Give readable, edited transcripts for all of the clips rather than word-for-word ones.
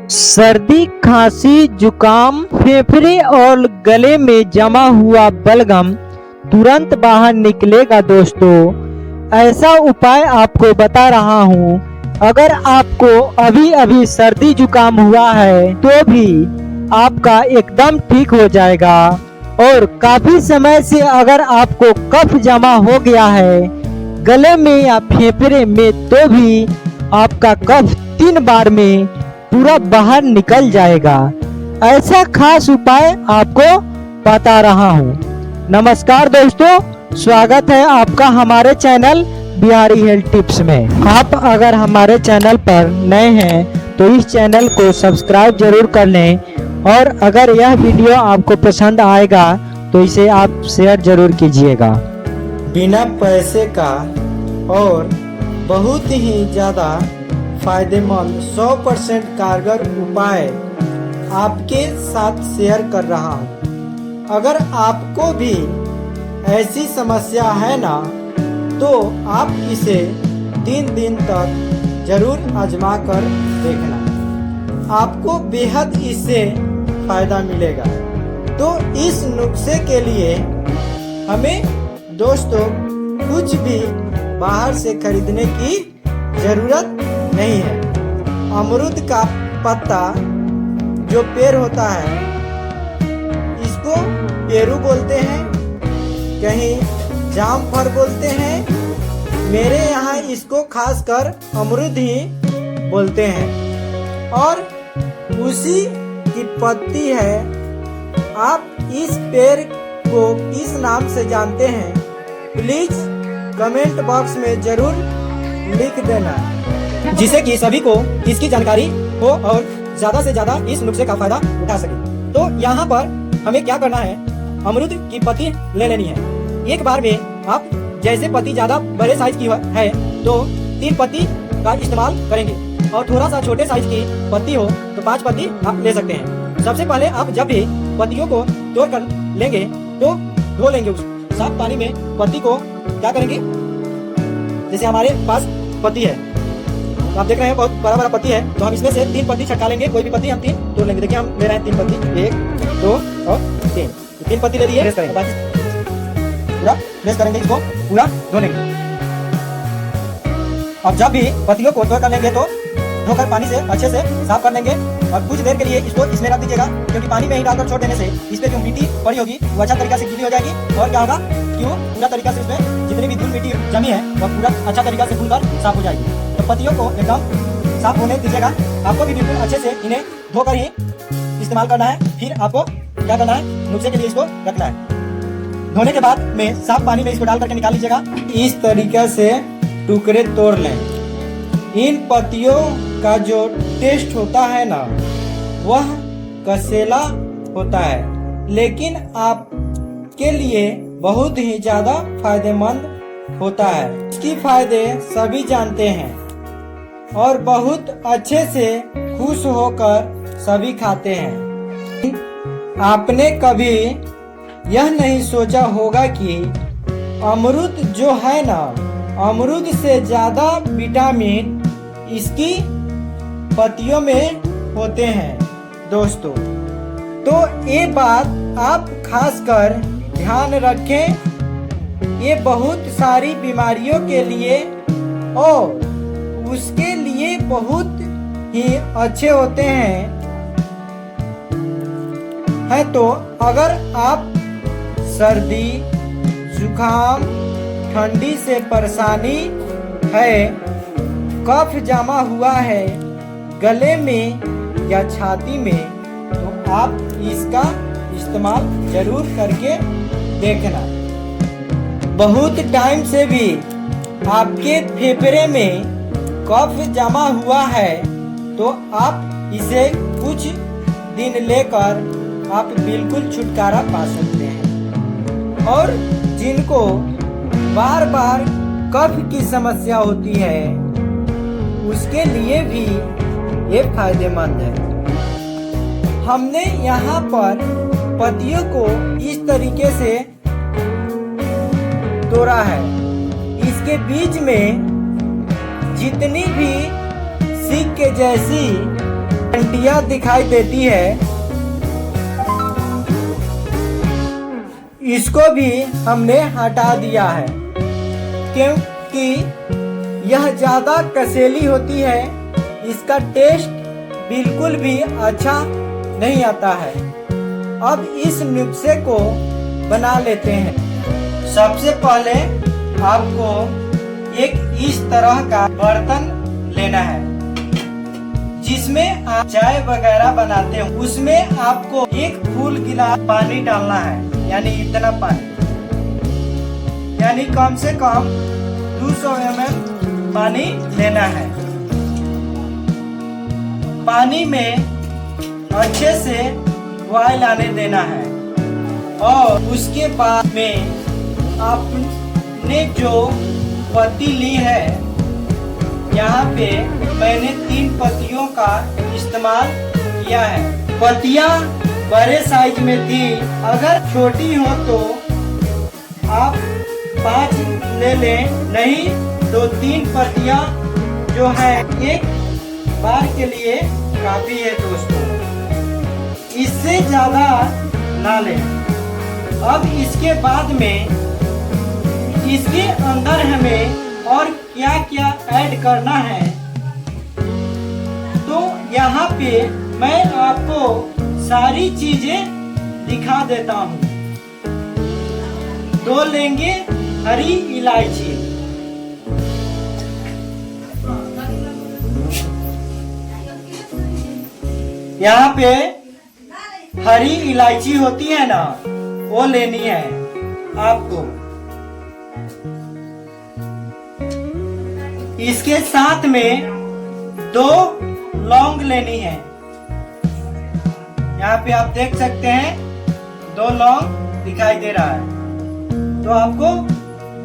सर्दी, खांसी, जुकाम, फेफड़े और गले में जमा हुआ बलगम तुरंत बाहर निकलेगा दोस्तों। ऐसा उपाय आपको बता रहा हूँ। अगर आपको अभी अभी सर्दी जुकाम हुआ है तो भी आपका एकदम ठीक हो जाएगा। और काफी समय से अगर आपको कफ जमा हो गया है गले में या फेफड़े में तो भी आपका कफ 3 बार में पूरा बाहर निकल जाएगा। ऐसा खास उपाय आपको बता रहा हूँ। नमस्कार दोस्तों, स्वागत है आपका हमारे चैनल बिहारी हेल्थ टिप्स में। आप अगर हमारे चैनल पर नए हैं तो इस चैनल को सब्सक्राइब जरूर कर लें और अगर यह वीडियो आपको पसंद आएगा तो इसे आप शेयर जरूर कीजिएगा। बिना पैसे का और बहुत ही ज़्यादा फायदेमंद 100% कारगर उपाय आपके साथ शेयर कर रहा हूँ। अगर आपको भी ऐसी समस्या है ना तो आप इसे 3 दिन तक जरूर आजमा कर देखना, आपको बेहद इससे फायदा मिलेगा। तो इस नुस्खे के लिए हमें दोस्तों कुछ भी बाहर से खरीदने की जरूरत नहीं है। अमरूद का पत्ता जो पेड़ होता है इसको पेरू बोलते हैं, कहीं जामफल बोलते हैं, मेरे यहाँ इसको खासकर अमरूद ही बोलते हैं। और उसी की पत्ती है। आप इस पेड़ को किस नाम से जानते हैं प्लीज कमेंट बॉक्स में जरूर लिख देना, जिससे कि सभी को इसकी जानकारी हो और ज्यादा से ज्यादा इस नुस्खे का फायदा उठा सके। तो यहाँ पर हमें क्या करना है, अमरूद की पत्ती ले लेनी है। एक बार में आप जैसे पत्ती ज्यादा बड़े साइज की है तो 3 पत्ती का इस्तेमाल करेंगे और थोड़ा सा छोटे साइज की पत्ती हो तो 5 पत्ती आप ले सकते हैं। सबसे पहले आप जब भी पत्तियों को तोड़ कर लेंगे तो धो लेंगे। उस साफ पानी में पत्ती को क्या करेंगे, जैसे हमारे पास पत्ती है तो आप देख रहे हैं बहुत बड़ा बड़ा पत्ती है तो हम इसमें से 3 पत्ती छटका लेंगे। कोई भी पत्ती हम 3 तोड़ लेंगे। देखिए हम ले रहे हैं 3 पत्ती, 1 2 और 3। 3 पत्ती ले लिए, पूरा प्रेस करेंगे, इसको पूरा धो लेंगे। अब जब भी पत्तियों को तोड़ कर लेंगे तो धोकर पानी से अच्छे से साफ कर लेंगे और कुछ देर के लिए इसको इसमें रख दीजिएगा, क्योंकि पानी में ही डालकर छोड़ देने से इस पे जो मिट्टी पड़ी होगी वो अच्छा तरीका से गीली हो जाएगी और क्या होगा क्यों पूरा तरीका से इसमें जितनी भी धूल मिट्टी जमी है वो पूरा अच्छा तरीका से धुलकर साफ हो जाएगी। तो पत्तियों को एकदम साफ होने दीजिएगा। आपको भी बिल्कुल अच्छे से इन्हें धोकर ही इस्तेमाल करना है। फिर आपको क्या करना है, नुस्खे के लिए इसको रखना है। धोने के बाद में साफ पानी में इसको डाल करके निकाल लीजिएगा। इस तरीके से टुकड़े तोड़ लें। इन पत्तियों का जो टेस्ट होता है ना वह कसेला होता है, लेकिन आपके लिए बहुत ही ज्यादा फायदेमंद होता है। इसके फायदे सभी जानते हैं और बहुत अच्छे से खुश होकर सभी खाते हैं। आपने कभी यह नहीं सोचा होगा कि अमरूद जो है ना, अमरूद से ज्यादा विटामिन इसकी पत्तियों में होते हैं दोस्तों। तो ये बात आप खासकर ध्यान रखें। ये बहुत सारी बीमारियों के लिए और उसके लिए बहुत ही अच्छे होते हैं तो अगर आप सर्दी, जुकाम, ठंडी से परेशानी है, कफ जमा हुआ है गले में या छाती में, तो आप इसका इस्तेमाल जरूर करके देखना। बहुत टाइम से भी आपके फेफड़े में कफ जमा हुआ है तो आप इसे कुछ दिन लेकर आप बिल्कुल छुटकारा पा सकते हैं। और जिनको बार बार कफ की समस्या होती है उसके लिए भी ये फायदेमंद है। हमने यहाँ पर पत्तियों को इस तरीके से तोड़ा है। इसके बीच में जितनी भी सीख के जैसी घंटियां दिखाई देती है, इसको भी हमने हटा दिया है क्योंकि यह ज़्यादा कसेली होती है, इसका टेस्ट बिल्कुल भी अच्छा नहीं आता है। अब इस नुस्खे को बना लेते हैं। सबसे पहले आपको एक इस तरह का बर्तन लेना है जिसमें आप चाय वगैरह बनाते हो। उसमें आपको एक फुल गिलास पानी डालना है, यानी इतना पानी, यानी कम से कम 200 ml पानी लेना है। पानी में अच्छे से बॉयल आने देना है और उसके बाद में आपने जो पत्ती ली है, यहाँ पे मैंने 3 पत्तियों का इस्तेमाल किया है। पत्तियाँ बड़े साइज में थी, अगर छोटी हो तो आप 5 ले लें, नहीं तो 3 पत्तियाँ जो है एक बार के लिए काफी है दोस्तों, इससे ज्यादा ना लें। अब इसके बाद में इसके अंदर हमें और क्या क्या ऐड करना है, तो यहाँ पे मैं आपको सारी चीजें दिखा देता हूँ। 2 लेंगे हरी इलायची, यहाँ पे हरी इलायची होती है ना, वो लेनी है आपको। इसके साथ में 2 लौंग लेनी है, यहाँ पे आप देख सकते हैं 2 लौंग दिखाई दे रहा है, तो आपको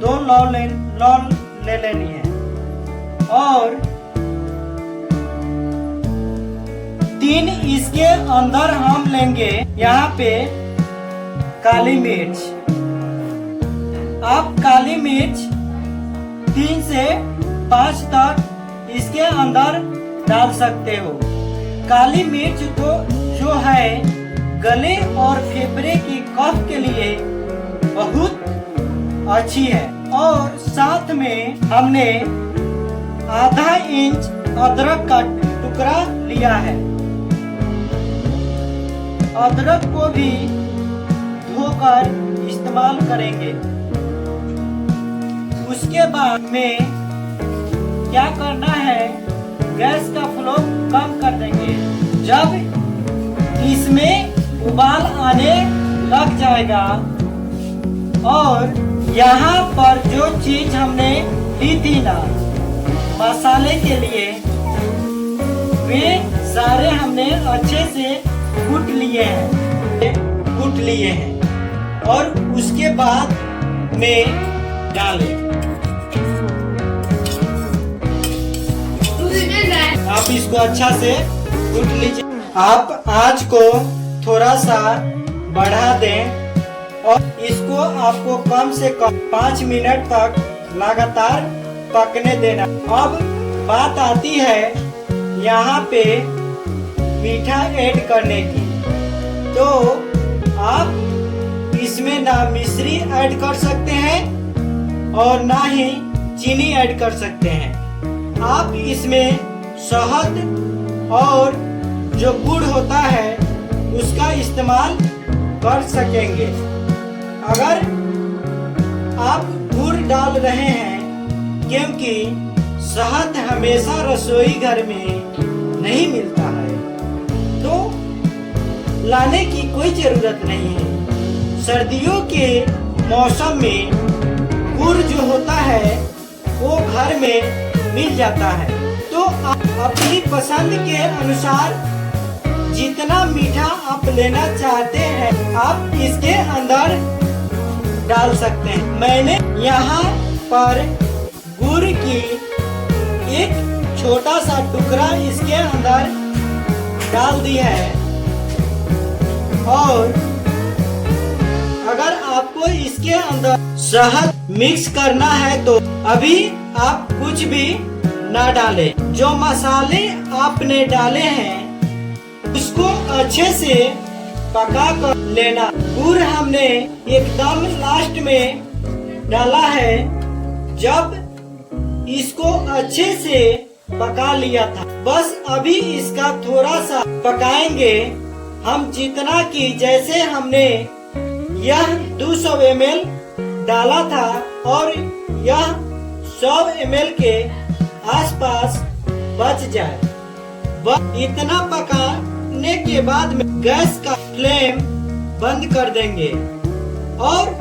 2 लौंग ले लेनी है। और 3 इसके अंदर हम लेंगे यहाँ पे काली मिर्च। आप काली मिर्च 3 से 5 तक इसके अंदर डाल सकते हो। काली मिर्च तो जो है गले और फेफड़े की कफ के लिए बहुत अच्छी है। और साथ में हमने आधा इंच अदरक का टुकड़ा लिया है। अदरक को भी धोकर इस्तेमाल करेंगे। उसके बाद में क्या करना है, गैस का फ्लो कम कर देंगे। जब इसमें उबाल आने लग जाएगा और यहाँ पर जो चीज हमने ली थी ना मसाले के लिए, वे सारे हमने अच्छे से कूट लिए हैं और उसके बाद में डालें। आप इसको अच्छा से कूट लीजिए। आप आंच को थोड़ा सा बढ़ा दें और इसको आपको कम से कम 5 मिनट तक लगातार पकने देना। अब बात आती है यहाँ पे मीठा ऐड करने की, तो आप इसमें ना मिश्री ऐड कर सकते हैं और ना ही चीनी ऐड कर सकते हैं। आप इसमें शहद और जो गुड़ होता है उसका इस्तेमाल कर सकेंगे। अगर आप गुड़ डाल रहे हैं, क्योंकि शहद हमेशा रसोई घर में नहीं मिलता है, तो लाने की कोई जरूरत नहीं है। सर्दियों के मौसम में गुड़ जो होता है वो घर में मिल जाता है। तो आप अपनी पसंद के अनुसार जितना मीठा आप लेना चाहते हैं आप इसके अंदर डाल सकते हैं। मैंने यहाँ पर गुड़ की एक छोटा सा टुकड़ा इसके अंदर डाल दी है। और अगर आपको इसके अंदर शहद मिक्स करना है तो अभी आप कुछ भी ना डालें। जो मसाले आपने डाले हैं उसको अच्छे से पका कर लेना। गुड़ हमने एकदम लास्ट में डाला है जब इसको अच्छे से पका लिया था। बस अभी इसका थोड़ा सा पकाएंगे हम, जितना कि जैसे हमने यह 200 ml डाला था और यह 100 ml के आसपास बच जाए। बस इतना पकाने के बाद में गैस का फ्लेम बंद कर देंगे और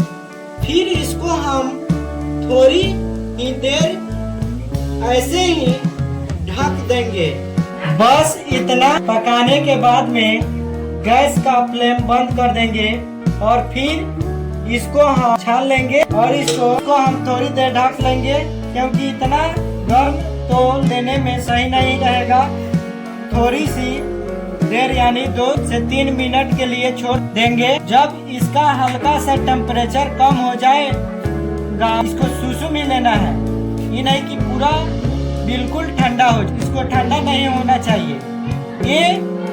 फिर इसको हम थोड़ी ही देर ऐसे ही ढक देंगे। बस इतना पकाने के बाद में गैस का फ्लेम बंद कर देंगे और फिर इसको हम छान लेंगे और इसको हम थोड़ी देर ढक लेंगे, क्योंकि इतना गर्म तो लेने में सही नहीं रहेगा। थोड़ी सी देर यानी 2 से 3 मिनट के लिए छोड़ देंगे। जब इसका हल्का सा टेम्परेचर कम हो जाएगा, इसको सुसु में लेना है, ये नहीं कि पूरा बिल्कुल ठंडा हो। इसको ठंडा नहीं होना चाहिए, ये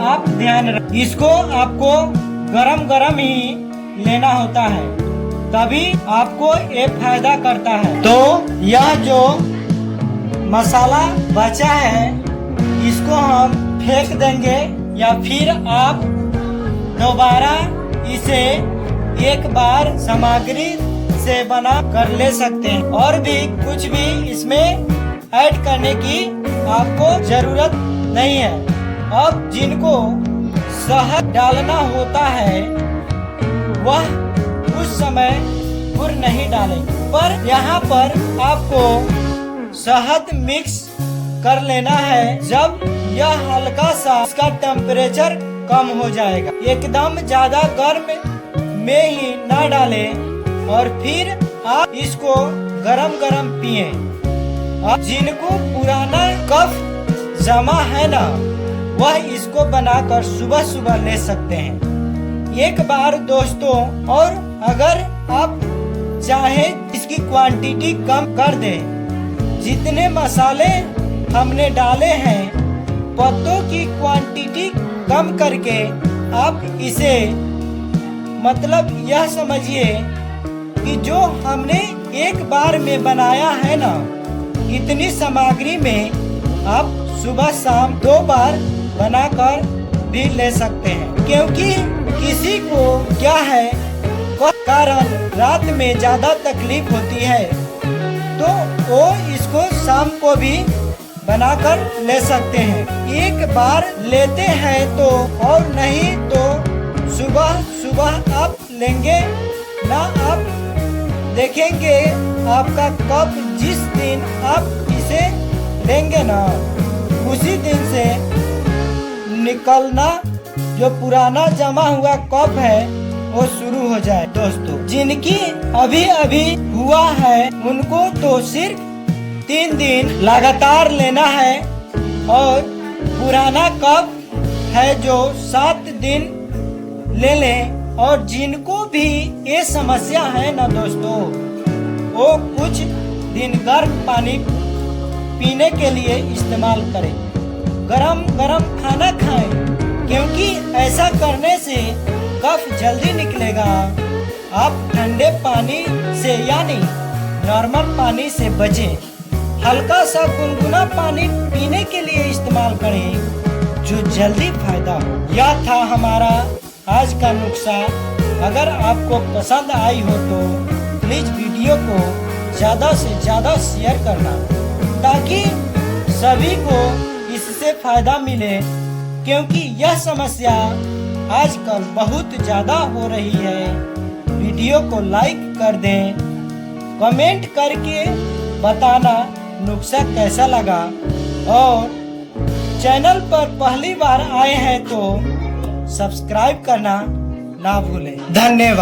आप ध्यान रखें। इसको आपको गरम गरम ही लेना होता है, तभी आपको ये फायदा करता है। तो यह जो मसाला बचा है इसको हम फेंक देंगे या फिर आप दोबारा इसे एक बार सामग्री से बना कर ले सकते हैं और भी कुछ भी इसमें ऐड करने की आपको जरूरत नहीं है। अब जिनको शहद डालना होता है वह उस समय गुड़ नहीं डालेंगे, पर यहाँ पर आपको शहद मिक्स कर लेना है जब यह हल्का सा इसका टेम्परेचर कम हो जाएगा। एकदम ज्यादा गर्म में ही ना डालें और फिर आप इसको गरम गरम पिए। अब जिनको पुराना कफ जमा है ना, वह इसको बनाकर सुबह सुबह ले सकते हैं एक बार दोस्तों। और अगर आप चाहें इसकी क्वांटिटी कम कर दें, जितने मसाले हमने डाले हैं पत्तों की क्वांटिटी कम करके आप इसे मतलब यह समझिए कि जो हमने एक बार में बनाया है ना, इतनी सामग्री में आप सुबह शाम 2 बार बनाकर भी ले सकते हैं। क्योंकि किसी को क्या है कारण रात में ज्यादा तकलीफ होती है तो वो इसको शाम को भी बनाकर ले सकते हैं। एक बार लेते हैं तो, और नहीं तो सुबह सुबह आप लेंगे ना, आप देखेंगे आपका कप जिस दिन आप इसे लेंगे ना, उसी दिन से निकलना जो पुराना जमा हुआ कप है वो शुरू हो जाए। दोस्तों जिनकी अभी अभी हुआ है उनको तो सिर्फ 3 दिन लगातार लेना है, और पुराना कप है जो 7 दिन ले लें। और जिनको भी ये समस्या है ना दोस्तों, वो कुछ दिन गर्म पानी पीने के लिए इस्तेमाल करें, गरम गरम खाना खाएं, क्योंकि ऐसा करने से कफ जल्दी निकलेगा। आप ठंडे पानी से यानी नॉर्मल पानी से बचें, हल्का सा गुनगुना पानी पीने के लिए इस्तेमाल करें जो जल्दी फायदा हो। यह था हमारा आज का नुस्खा। अगर आपको पसंद आई हो तो प्लीज वीडियो को ज़्यादा से ज़्यादा शेयर करना, ताकि सभी को इससे फायदा मिले, क्योंकि यह समस्या आजकल बहुत ज़्यादा हो रही है। वीडियो को लाइक कर दें, कमेंट करके बताना नुस्खा कैसा लगा, और चैनल पर पहली बार आए हैं तो सब्सक्राइब करना ना भूलें। धन्यवाद।